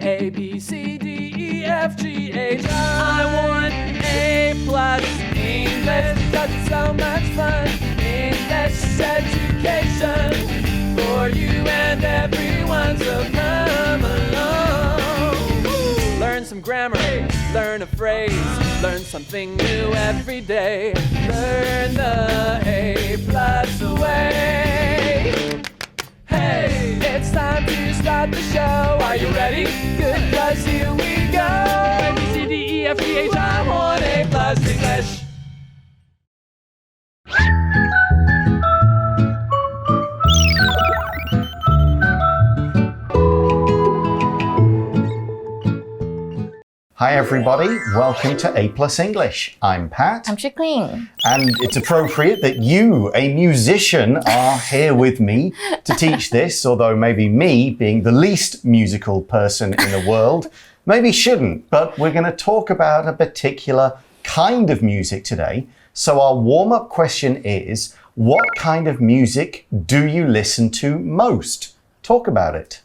A, B, C, D, E, F, G, H, I want A+ English because it's so much fun. English education for you and everyone, so come along. Learn some grammar, learn a phrase, learn something new every day. Learn the A+ way. Hey, it's time to start the show. Are you ready? Good, 'cause here we go. A, B, C, D, E, F, G, H, I want A+ English. Hi everybody, welcome to A+ English. I'm Pat. I'm Chickling. And it's appropriate that you, a musician, are here with me to teach this, although maybe me, being the least musical person in the world, maybe shouldn't. But we're going to talk about a particular kind of music today. So our warm-up question is, what kind of music do you listen to most? Talk about it.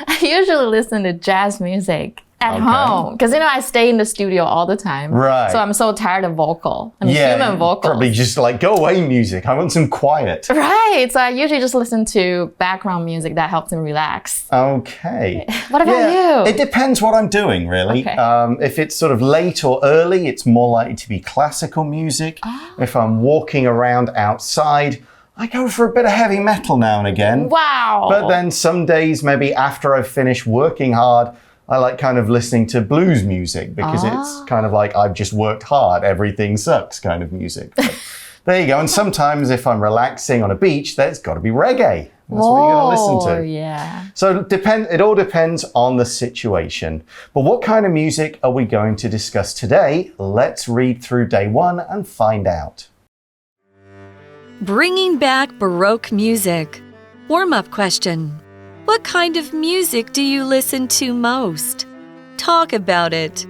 I usually listen to jazz music at home because I stay in the studio all the time. Right. So I'm so tired of vocal. Human vocals. Probably just like go away music. I want some quiet. Right. So I usually just listen to background music that helps me relax. Okay. What about you? It depends what I'm doing, really. Okay. If it's sort of late or early, it's more likely to be classical music. If I'm walking around outside, I go for a bit of heavy metal now and again. Wow. But then some days, maybe after I've finished working hard, I like kind of listening to blues music because it's kind of like I've just worked hard, everything sucks kind of music. But there you go. And sometimes if I'm relaxing on a beach, there's got to be reggae. That's what you're going to listen to. Yeah. So it all depends on the situation. But what kind of music are we going to discuss today? Let's read through day one and find out. Bringing back Baroque music. Warm-up question. What kind of music do you listen to most? Talk about it.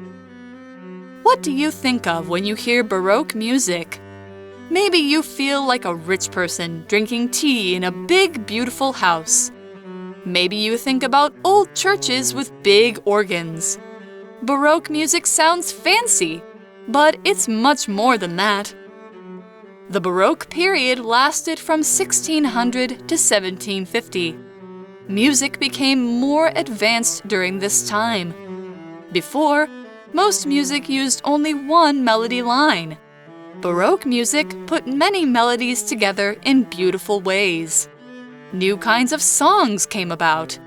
What do you think of when you hear Baroque music? Maybe you feel like a rich person drinking tea in a big, beautiful house. Maybe you think about old churches with big organs. Baroque music sounds fancy, but it's much more than that. The Baroque period lasted from 1600 to 1750. Music became more advanced during this time. Before, most music used only one melody line. Baroque music put many melodies together in beautiful ways. New kinds of songs came about.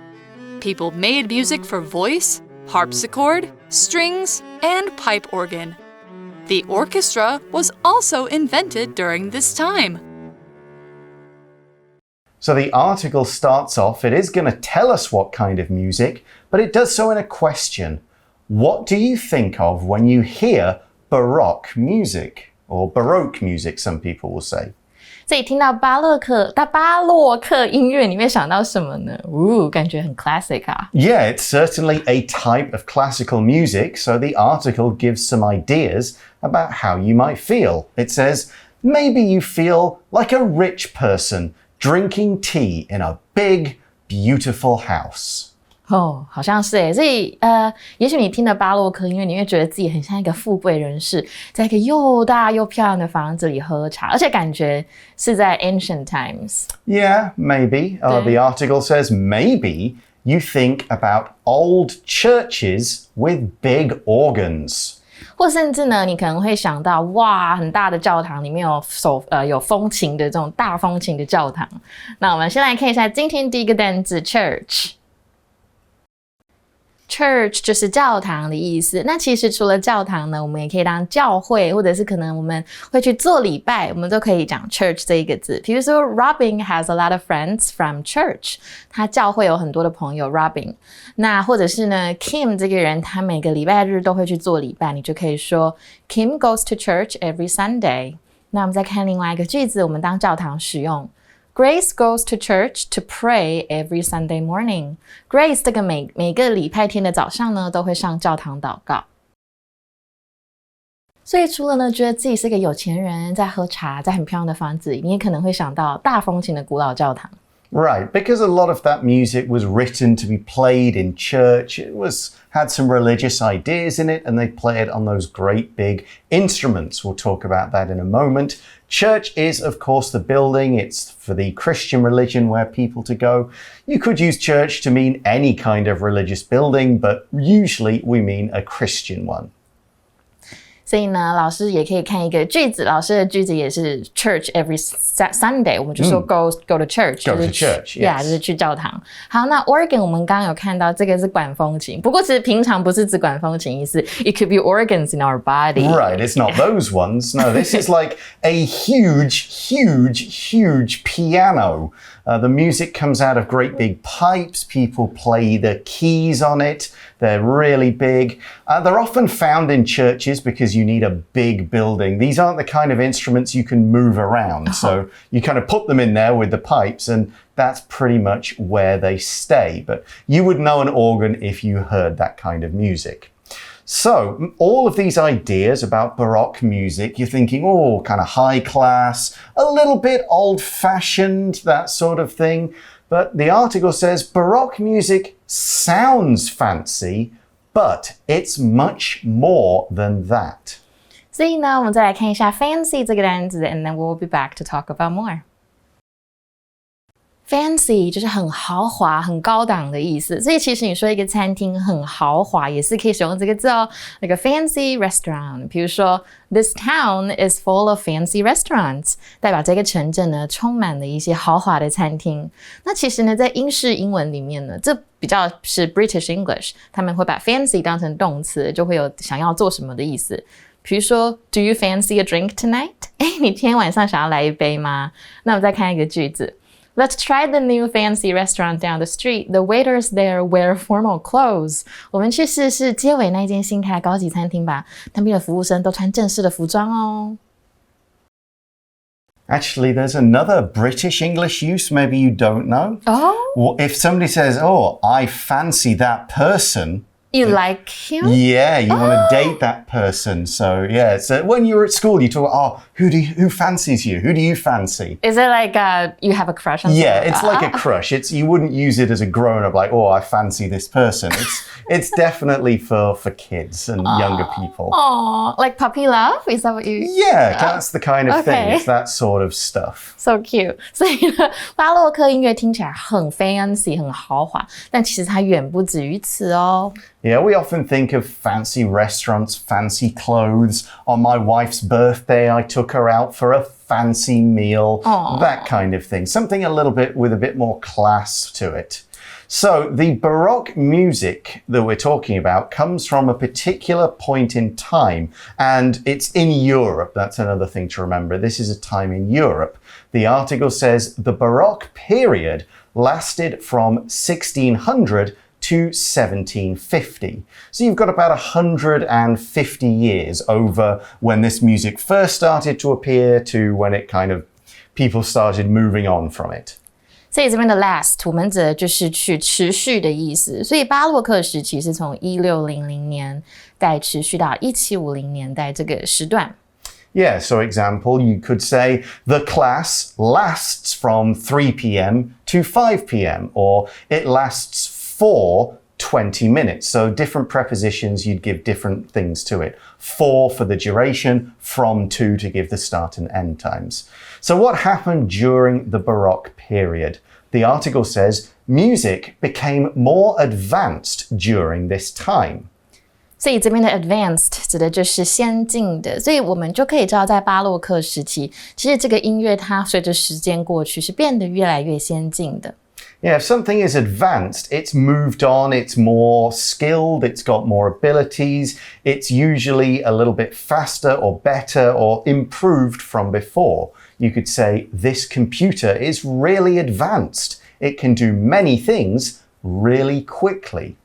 People made music for voice, harpsichord, strings, and pipe organ. The orchestra was also invented during this time. So the article starts off, it is going to tell us what kind of music, but it does so in a question. What do you think of when you hear Baroque music? Or Baroque music, some people will say. 所以听到巴洛克音乐，你会想到什么呢？感觉很 classic 啊。Yeah, it's certainly a type of classical music, so the article gives some ideas about how you might feel. It says, maybe you feel like a rich person drinking tea in a big, beautiful house. 好像是耶。所以也许你听了巴洛克音乐，你会觉得自己很像一个富贵人士，在一个又大又漂亮的房子里喝茶，而且感觉是在 ancient times. Yeah, maybe. The article says maybe you think about old churches with big organs. 或甚至呢，你可能会想到，哇，很大的教堂里面有风琴的这种大风琴的教堂。那我们先来看一下今天第一个单字 church。Church 就是教堂的意思。那其实除了教堂呢，我们也可以当教会，或者是可能我们会去做礼拜，我们都可以讲 church 这一个字。比如说 Robin has a lot of friends from church， 他教会有很多的朋友 Robin。那或者是呢 Kim 这个人，他每个礼拜日都会去做礼拜，你就可以说 Kim goes to church every Sunday。那我们再看另外一个句子，我们当教堂使用。Grace goes to church to pray every Sunday morning. Grace 这个每个礼拜天的早上呢，都会上教堂祷告。所以除了呢，觉得自己是个有钱人，在喝茶，在很漂亮的房子里，你也可能会想到大风情的古老教堂。Right, because a lot of that music was written to be played in church. It had some religious ideas in it, and they play it on those great big instruments. We'll talk about that in a moment. Church is, of course, the building. It's for the Christian religion where people to go. You could use church to mean any kind of religious building, but usually we mean a Christian one. 所以呢，老师也可以看一个句子，老师的句子也是 church every Sunday， 我们就说 go to church， go to church， yeah， 就是去教堂。好，那 organ 我们刚刚有看到这个是管风琴，不过其实平常不是指管风琴意思 ，it could be organs in our body. Right, it's not those ones. No, this is like a huge piano. The music comes out of great big pipes. People play the keys on it. They're really big. They're often found in churches because you need a big building. These aren't the kind of instruments you can move around. So you kind of put them in there with the pipes and that's pretty much where they stay. But you would know an organ if you heard that kind of music. So all of these ideas about Baroque music, you're thinking, oh, kind of high class, a little bit old-fashioned, that sort of thing. But the article says Baroque music sounds fancy, but it's much more than that. 所以呢，我们再来看一下 fancy 这个单词 and then we'll be back to talk about more. Fancy 就是很豪华、很高档的意思，所以其实你说一个餐厅很豪华，也是可以使用这个字哦。like a fancy restaurant， 比如说 This town is full of fancy restaurants， 代表这个城镇呢充满了一些豪华的餐厅。那其实呢，在英式英文里面呢，这比较是 British English， 他们会把 fancy 当成动词，就会有想要做什么的意思。比如说 Do you fancy a drink tonight？ 你今天晚上想要来一杯吗？那我们再看一个句子。Let's try the new fancy restaurant down the street. The waiters there wear formal clothes. 我们去试试街尾那间新开的高级餐厅吧，那边的服务生都穿正式的服装哦。Actually, there's another British English use maybe you don't know. Oh? Well, if somebody says, oh, I fancy that person. You like him? Yeah, you want to date that person. So yeah, so when you're at school, you talk, oh, who fancies you? Who do you fancy? Is it like you have a crush on Yeah, someone? it's like a crush. You wouldn't use it as a grown-up like, oh, I fancy this person. It's definitely for kids and younger people. Oh, like puppy love? Is that what you... Yeah, that's the kind of thing. Okay. It's that sort of stuff. So cute. 所以呢，巴洛克音乐听起来很 fancy 很豪华，但其实它远不止于此哦。Yeah, we often think of fancy restaurants, fancy clothes. On my wife's birthday, I took her out for a fancy meal, that kind of thing. Something a little bit with a bit more class to it. So the Baroque music that we're talking about comes from a particular point in time, and it's in Europe. That's another thing to remember. This is a time in Europe. The article says the Baroque period lasted from 1600 to 1750. So you've got about 150 years over when this music first started to appear to when it kind of people started moving on from it. 所以这边的 last 我们指的就是去持续的意思，所以巴洛克时期是从1600年代持续到1750年代这个时段。Yeah, so example, you could say the class lasts from 3 p.m. to 5 p.m. or it lasts for 20 minutes. So different prepositions, you'd give different things to it. For the duration, from to give the start and end times. So what happened during the Baroque period? The article says music became more advanced during this time. 所以这边的 advanced 指的就是先进的，所以我们就可以知道在巴洛克时期，其实这个音乐它随着时间过去是变得越来越先进的。Yeah, if something is advanced, it's moved on, it's more skilled, it's got more abilities, it's usually a little bit faster or better or improved from before. You could say, this computer is really advanced. It can do many things really quickly.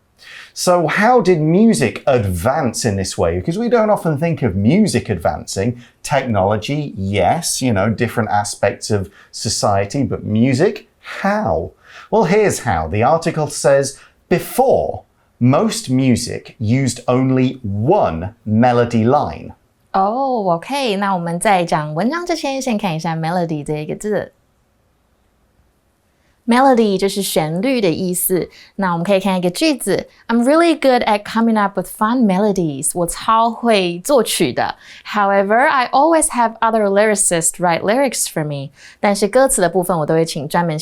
So how did music advance in this way? Because we don't often think of music advancing. Technology, yes, different aspects of society, but music, how? Well, here's how. The article says, before, most music used only one melody line. Oh, OK. 那我们在讲文章之前，先看一下 melody 这一个字。Melody 就是旋律的意思。那我们可以看一个句子 I'm really good at coming up with fun melodies. 我超会作曲的。However, I always have other lyricists write lyrics for me. 但是歌词的部分我都会请专门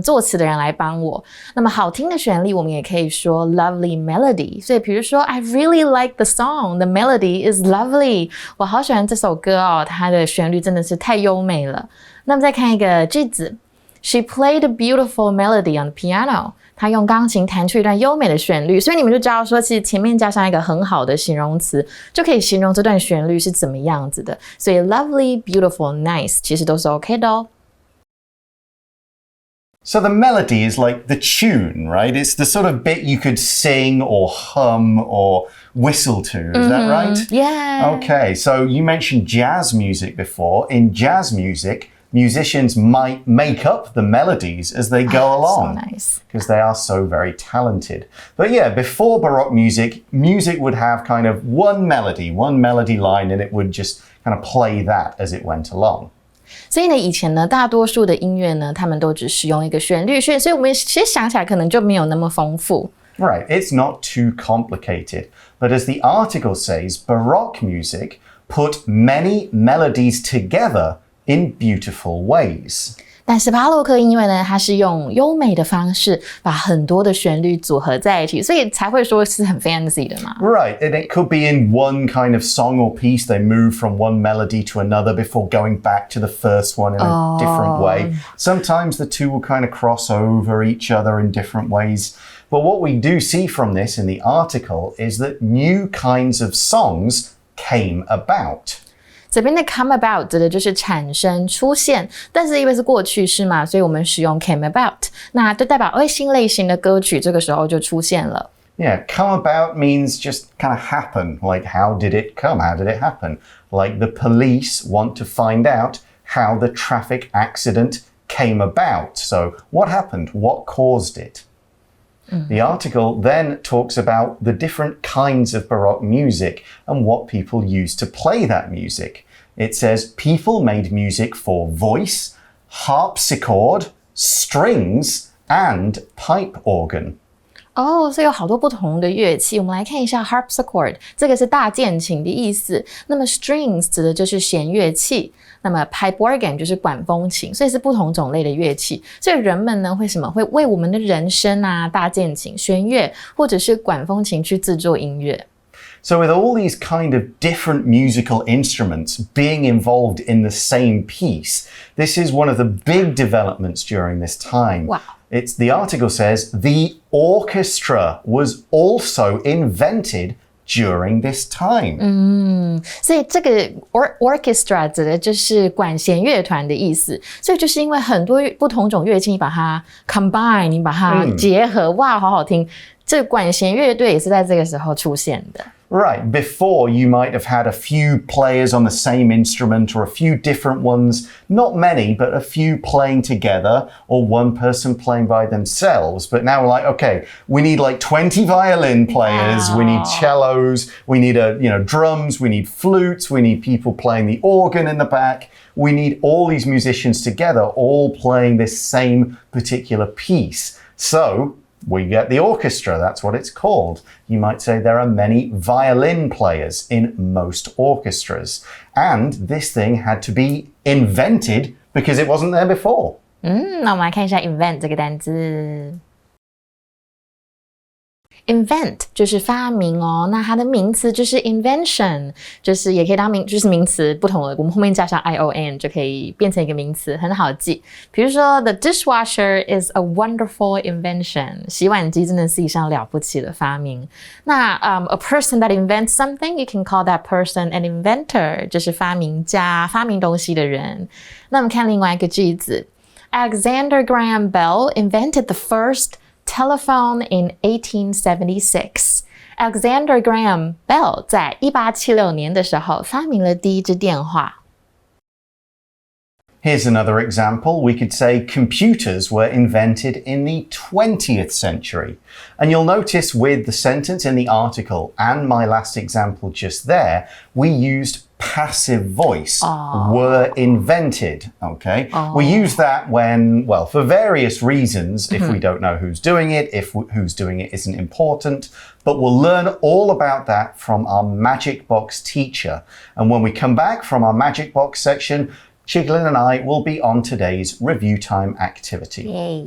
作词的人来帮我。那么好听的旋律我们也可以说 lovely melody. 所以比如说 I really like the song. The melody is lovely. 我好喜欢这首歌哦，它的旋律真的是太优美了。那么再看一个句子She played a beautiful melody on the piano. 她用钢琴弹出一段优美的旋律，所以你们就知道说，其实前面加上一个很好的形容词，就可以形容这段旋律是怎么样子的。所以 lovely, beautiful, nice 其实都是 OK 的哦。So the melody is like the tune, right? It's the sort of bit you could sing or hum or whistle to. Is that right? Yeah. Okay, so you mentioned jazz music before. In jazz music, musicians might make up the melodies as they go along. So nice. Because they are so very talented. But yeah, before Baroque music, music would have kind of one melody line, and it would just kind of play that as it went along. 所以呢，以前呢，大多数的音乐呢，他们都只使用一个旋律，所以我们其实想起来可能就没有那么丰富。Right, it's not too complicated. But as the article says, Baroque music put many melodies together in beautiful ways. 但是巴洛克音乐呢，它是用优美的方式把很多的旋律组合在一起，所以才会说是很 fancy 的嘛。Right, and it could be in one kind of song or piece. They move from one melody to another before going back to the first one in a different way. Sometimes the two will kind of cross over each other in different ways. But what we do see from this in the article is that new kinds of songs came about. 这边的 come about 指的就是产生、出现，但是因为是过去式嘛，所以我们使用 came about， 那就代表新类型的歌曲这个时候就出现了。Yeah, come about means just kind of happen. Like, how did it come? How did it happen? Like the police want to find out how the traffic accident came about. So, what happened? What caused it? The article then talks about the different kinds of Baroque music and what people used to play that music. It says people made music for voice, harpsichord, strings, and pipe organ. 所以有好多不同的乐器，我们来看一下 harpsichord， 这个是大键琴的意思。那么 strings 指的就是弦乐器，那么 pipe organ 就是管风琴，所以是不同种类的乐器。所以人们呢，会为我们的人声啊、大键琴、弦乐或者是管风琴去制作音乐。So with all these kind of different musical instruments being involved in the same piece, this is one of the big developments during this time. Wow. The article says the orchestra was also invented during this time. 所以这个 orchestra 指的就是管弦乐团的意思。所以就是因为很多不同种乐器，你把它 combine， 你把它结合，哇，好好听。这个管弦乐队也是在这个时候出现的。Right, before you might have had a few players on the same instrument or a few different ones, not many, but a few playing together or one person playing by themselves. But now we're like, okay, we need like 20 violin players, we need cellos, we need drums, we need flutes, we need people playing the organ in the back. We need all these musicians together, all playing this same particular piece. So we get the orchestra, that's what it's called. You might say there are many violin players in most orchestras. And this thing had to be invented because it wasn't there before. 那我们来看一下 invent 这个单字。invent 就是发明哦，那它的名词就是 invention， 就是也可以当就是名词不同的，我们后面加上 ion 就可以变成一个名词，很好记。比如说 The dishwasher is a wonderful invention， 洗碗机真的是一项了不起的发明。那a person that invents something, you can call that person an inventor， 就是发明家，发明东西的人。那我们看另外一个句子 Alexander Graham Bell invented the first telephone in 1876. Alexander Graham Bell 在1876年的时候发明了第一支电话。Here's another example. We could say computers were invented in the 20th century. And you'll notice with the sentence in the article and my last example just there, we used passive voice were invented. Okay, we use that when, well, for various reasons, if we don't know who's doing it, if who's doing it isn't important, but we'll learn all about that from our Magic Box teacher. And when we come back from our Magic Box section, Chiglin and I will be on today's review time activity. Yay.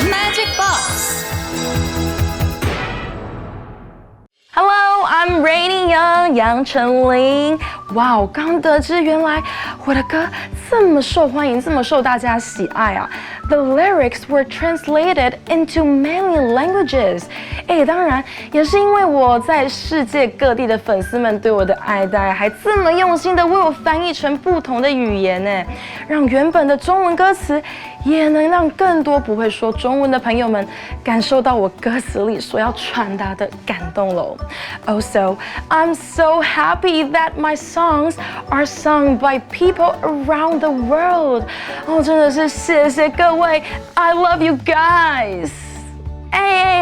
Magic Box. Hello, I'm Rainy Young 杨丞琳。哇，我刚得知原来我的歌这么受欢迎，这么受大家喜爱啊 ！The lyrics were translated into many languages。当然也是因为我在世界各地的粉丝们对我的爱戴，还这么用心的为我翻译成不同的语言呢，让原本的中文歌词也能让更多不会说中文的朋友们感受到我歌词里所要传达的感动喽。Also, I'm so happy that my songs are sung by people around the world. 真的是谢谢各位 ，I love you guys.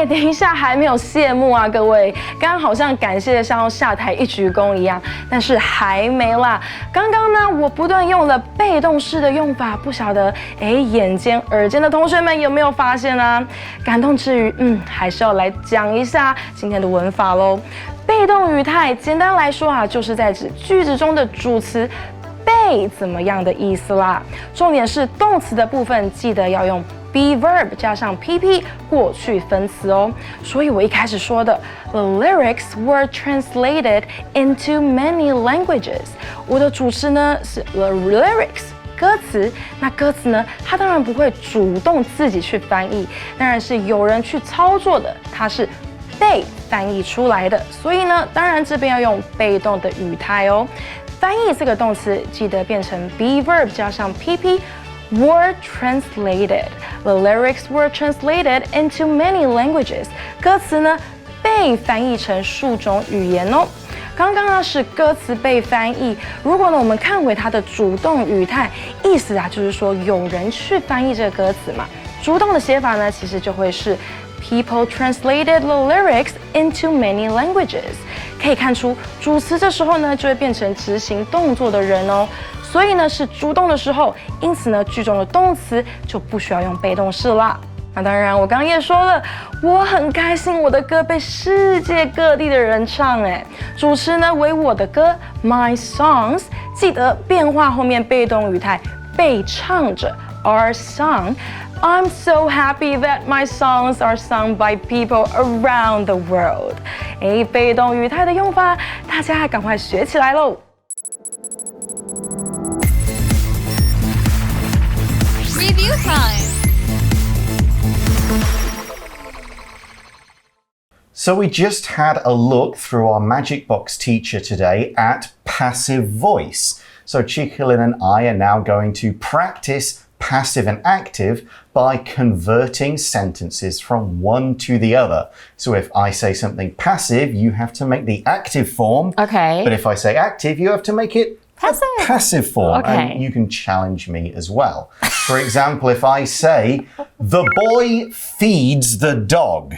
等一下，还没有谢幕啊，各位！刚刚好像感谢像要下台一鞠躬一样，但是还没啦。刚刚呢，我不断用了被动式的用法，不晓得眼尖耳尖的同学们有没有发现啊？感动之余，还是要来讲一下今天的文法喽。被动语态，简单来说啊，就是在指句子中的主词被怎么样的意思啦。重点是动词的部分，记得要用be verb 加上 PP 过去分词哦。所以我一开始说的 The lyrics were translated into many languages。我的主词呢是 the lyrics。歌词，那歌词呢？它当然不会主动自己去翻译，当然是有人去操作的，它是被翻译出来的。所以呢，当然这边要用被动的语态哦。翻译这个动词，记得变成 be verb 加上 PP。Were translated. The lyrics were translated into many languages. 歌词呢被翻译成数种语言哦。刚刚呢是歌词被翻译，如果呢我们看回它的主动语态，意思啊就是说有人去翻译这个歌词嘛。主动的写法呢其实就会是 People translated the lyrics into many languages. 可以看出主词这时候呢就会变成执行动作的人哦。所以呢是主动的时候，因此呢句中的动词就不需要用被动式啦。那当然，我刚刚也说了，我很开心我的歌被世界各地的人唱主持呢为我的歌 My songs， 记得变化后面被动语态被唱着 are sung。I'm so happy that my songs are sung by people around the world。被动语态的用法，大家赶快学起来喽！ Review time. So we just had a look through our Magic Box teacher today at passive voice. So Chiquilin and I are now going to practice passive and active by converting sentences from one to the other. So if I say something passive, you have to make the active form. Okay. But if I say active, you have to make it passive form. Okay. And you can challenge me as well. For example, if I say, the boy feeds the dog.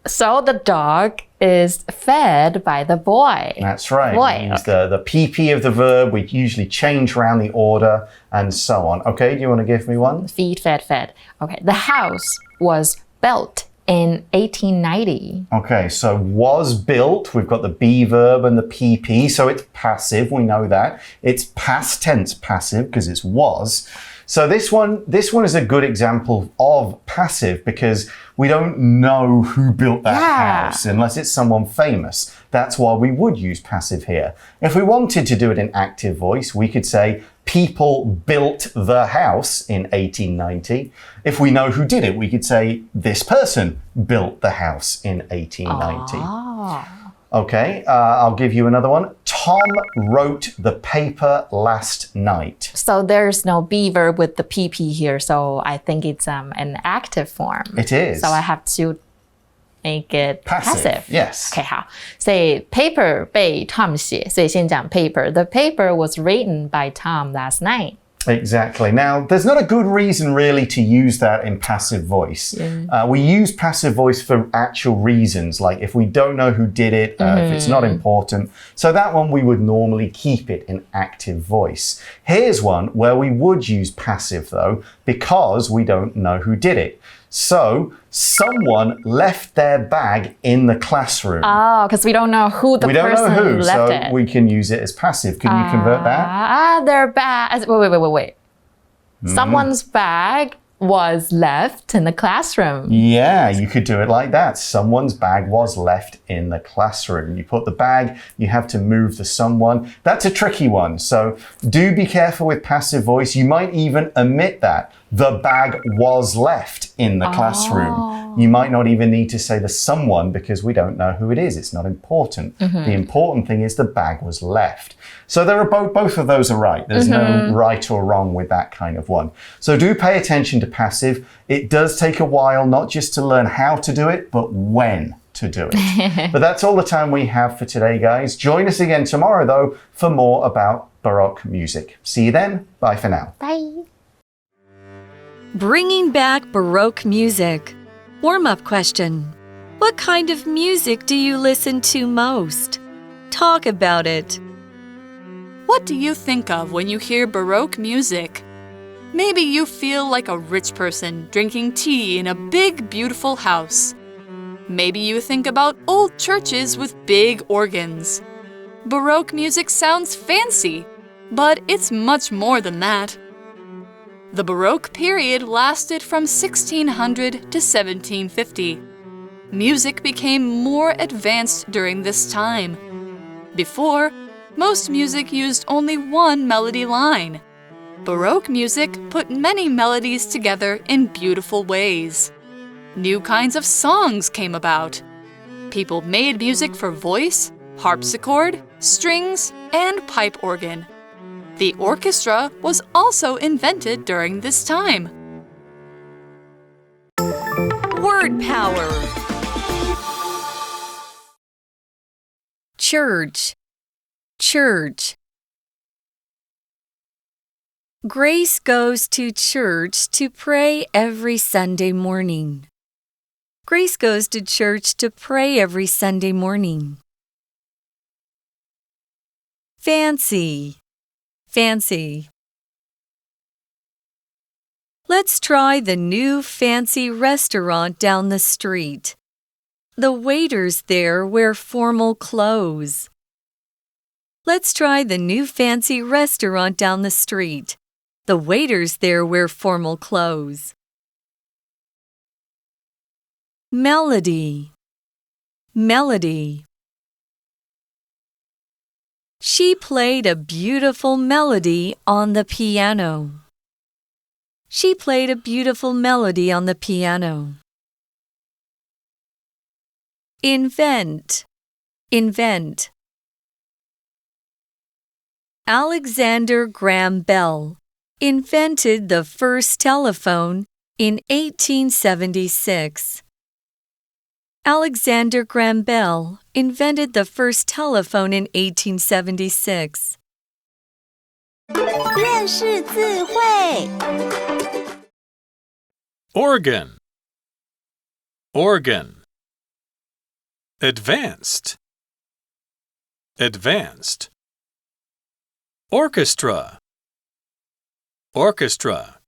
So the dog is fed by the boy. That's right. Boy. We use the PP of the verb. We usually change around the order and so on. Okay, do you want to give me one? Feed, fed, fed. Okay, the house was built in 1890. Okay, so was built. We've got the be verb and the PP, so it's passive. We know that. It's past tense passive because it's was. So this one is a good example of passive because we don't know who built that house unless it's someone famous. That's why we would use passive here. If we wanted to do it in active voice, we could say people built the house in 1890. If we know who did it, we could say this person built the house in 1890. Okay, I'll give you another one. Tom wrote the paper last night. So there's no be verb with the PP here, so I think it's an active form. It is. So I have to make it passive. Yes. Okay, 好，所以 paper 被 Tom 写，所以先讲 paper. The paper was written by Tom last night. Exactly. Now, there's not a good reason really to use that in passive voice. We use passive voice for actual reasons, like if we don't know who did it, if it's not important. So that one we would normally keep it in active voice. Here's one where we would use passive though, because we don't know who did it. So, someone left their bag in the classroom. Oh, because we don't know who the person left it. So we can use it as passive. Can you convert that? Their bag. Wait. Someone's bag was left in the classroom. Yeah, you could do it like that. Someone's bag was left in the classroom. You put the bag, you have to move the someone. That's a tricky one. So do be careful with passive voice. You might even omit that. The bag was left in the classroom. You might not even need to say the someone because we don't know who it is. It's not important. The important thing is the bag was left. So there are both of those are right. There's no right or wrong with that kind of one. So do pay attention to passive. It does take a while, not just to learn how to do it, but when to do it. But that's all the time we have for today, guys. Join us again tomorrow, though, for more about Baroque music. See you then. Bye for now. Bye. Bringing back Baroque music. Warm-up question. What kind of music do you listen to most? Talk about it. What do you think of when you hear Baroque music? Maybe you feel like a rich person drinking tea in a big, beautiful house. Maybe you think about old churches with big organs. Baroque music sounds fancy, but it's much more than that. The Baroque period lasted from 1600 to 1750. Music became more advanced during this time. Before, most music used only one melody line. Baroque music put many melodies together in beautiful ways. New kinds of songs came about. People made music for voice, harpsichord, strings, and pipe organ. The orchestra was also invented during this time. Word power. Church. Church. Grace goes to church to pray every Sunday morning. Grace goes to church to pray every Sunday morning. Fancy. Fancy. Let's try the new fancy restaurant down the street. The waiters there wear formal clothes. Let's try the new fancy restaurant down the street. The waiters there wear formal clothes. Melody. Melody. She played a beautiful melody on the piano. She played a beautiful melody on the piano. Invent. Invent. Alexander Graham Bell invented the first telephone in 1876. Alexander Graham Bell invented the first telephone in 1876. 认识字汇 Organ. Organ. Advanced. Advanced. Orchestra. Orchestra.